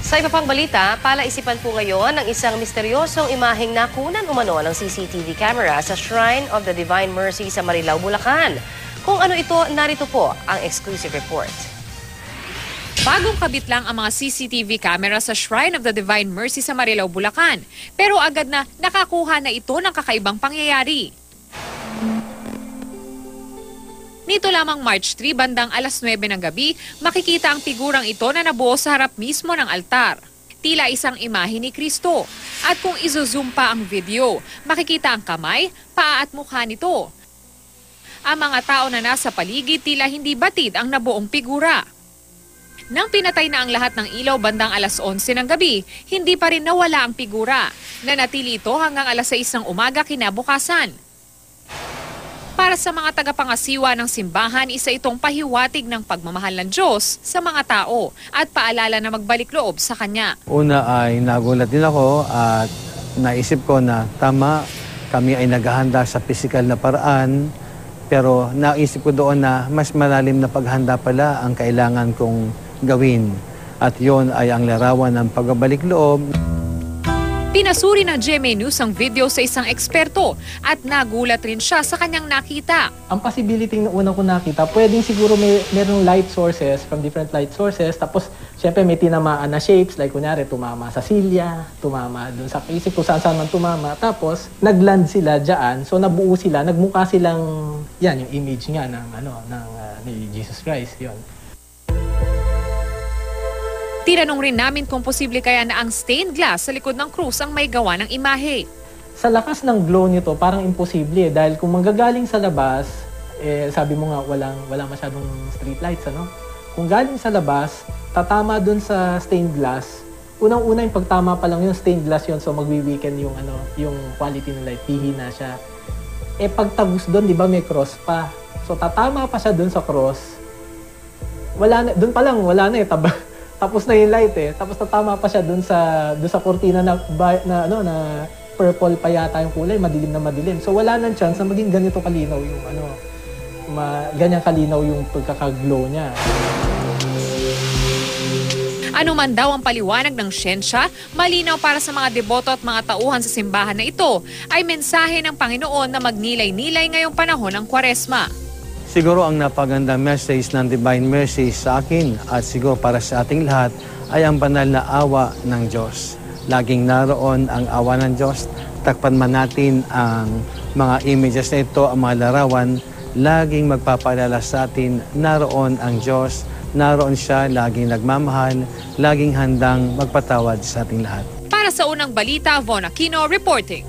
Sa iba pang balita, palaisipan po ngayon ng isang misteryosong imaheng nakunan umano ng CCTV camera sa Shrine of the Divine Mercy sa Marilao, Bulacan. Kung ano ito, narito po ang exclusive report. Bagong kabit lang ang mga CCTV camera sa Shrine of the Divine Mercy sa Marilao, Bulacan. Pero agad na nakakuha na ito ng kakaibang pangyayari. Nito lamang March 3, bandang alas 9 ng gabi, makikita ang figurang ito na nabuo sa harap mismo ng altar. Tila isang imahe ni Kristo. At kung izo-zoom pa ang video, makikita ang kamay, paa at mukha nito. Ang mga tao na nasa paligid tila hindi batid ang nabuong figura. Nang pinatay na ang lahat ng ilaw bandang alas 11 ng gabi, hindi pa rin nawala ang figura. Nanatili ito hanggang alas 6 ng umaga kinabukasan. Para sa mga tagapangasiwa ng simbahan, isa itong pahiwatig ng pagmamahal ng Diyos sa mga tao at paalala na magbalik loob sa Kanya. Una ay nagulat din ako at naisip ko na tama, kami ay naghahanda sa pisikal na paraan, pero naisip ko doon na mas malalim na paghanda pala ang kailangan kong gawin. At yon ay ang larawan ng pagbabalik loob. Pinasuri ng GMA News ang video sa isang eksperto at nagulat rin siya sa kanyang nakita. Ang possibility na unang ko nakita, pwedeng siguro merong light sources from different light sources. Tapos, syempre may tinamaan na shapes. Like, kunyari, tumama sa silya, tumama dun sa isip kung saan man tumama. Tapos, nagland sila dyan. So, nabuo sila. Nagmukha silang, yan, yung image nga ni Jesus Christ. Yun. Tinanong rin namin kung posible kaya na ang stained glass sa likod ng krus ang may gawa ng imahe. Sa lakas ng glow nito, parang imposible dahil kung manggagaling sa labas, sabi mo nga wala masyadong street lights, ano? Kung galing sa labas, tatama dun sa stained glass. Unang-una yung pagtama pa lang yung stained glass yun, so magwi-weaken yung quality ng light, hihina siya. Pagtagos dun, di ba may cross pa. So tatama pa siya dun sa cross. Dun pa lang, wala na tapos na yung light Tapos tatama pa siya dun sa cortina na purple pa yata yung kulay, madilim na madilim. So wala nang chance na maging ganito kalinaw yung ganyan kalinaw yung pagkakaglow niya. Ano man daw ang paliwanag ng siyensya, malinaw para sa mga deboto at mga tauhan sa simbahan na ito ay mensahe ng Panginoon na magnilay-nilay ngayong panahon ng Kwaresma. Siguro ang napagandang message ng Divine Mercy sa akin at siguro para sa ating lahat ay ang banal na awa ng Diyos. Laging naroon ang awa ng Diyos. Takpan man natin ang mga images na ito, ang mga larawan, laging magpapaalala sa atin, naroon ang Diyos, naroon siya, laging nagmamahal, laging handang magpatawad sa ating lahat. Para sa unang balita, Von Aquino reporting.